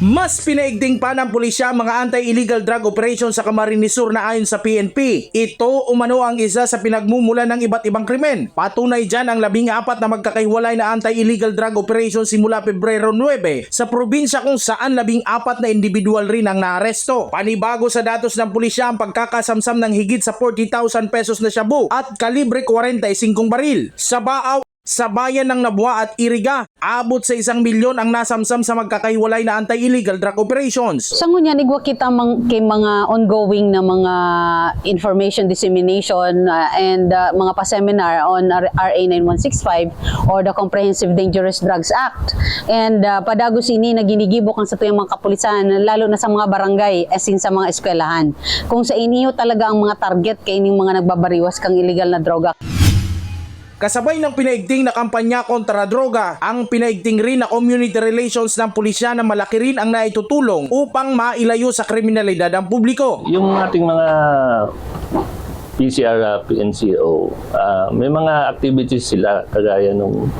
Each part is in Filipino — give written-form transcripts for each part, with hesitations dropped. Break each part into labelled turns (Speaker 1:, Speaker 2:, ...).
Speaker 1: Mas pinaigting pa ng pulisya ang mga anti-illegal drug operation sa Camarines Sur na ayon sa PNP. Ito umano ang isa sa pinagmumulan ng iba't ibang krimen. Patunay dyan ang 14 na magkakahiwalay na anti-illegal drug operation simula Pebrero 9 sa probinsya kung saan 14 na individual rin ang naaresto. Panibago sa datos ng pulisya ang pagkakasamsam ng higit sa 40,000 pesos na shabu at kalibre 45 baril. Sa bayan ng Nabua at Iriga, abot sa 1 milyon ang nasamsam sa magkakahiwalay na anti-illegal drug operations.
Speaker 2: Sa ngunyan, igwa kita kay mga ongoing na mga information dissemination and mga pa-seminar on RA 9165 or the Comprehensive Dangerous Drugs Act. And padagos ini na ginigibok ang sa tuyang mga kapulisan, lalo na sa mga barangay, as in sa mga eskwelahan. Kung sa iniyo talaga ang mga target kay ining mga nagbabariwas kang illegal na droga.
Speaker 1: Kasabay ng pinaigting na kampanya kontra droga, ang pinaigting rin na community relations ng pulisya na malaki rin ang naitutulong upang mailayo sa kriminalidad ang publiko.
Speaker 3: Yung ating mga PCR, PNCO, may mga activities sila kagaya nung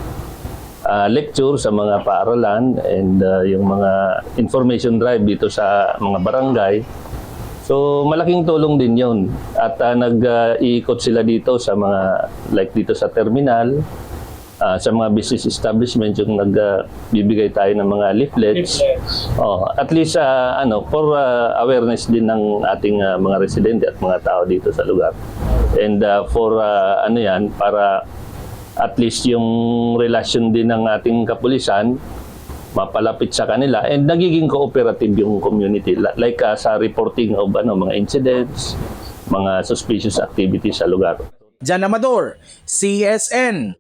Speaker 3: lecture sa mga paaralan and yung mga information drive dito sa mga barangay. So malaking tulong din yun at nag-iikot sila dito sa mga like dito sa terminal, sa mga business establishment yung nagbibigay tayo ng mga leaflets. At least for awareness din ng ating mga residente at mga tao dito sa lugar. And for para at least yung relasyon din ng ating kapulisan mapalapit sa kanila and nagiging cooperative yung community like sa reporting of mga incidents, mga suspicious activities sa lugar.
Speaker 1: Jan Amador, CSN.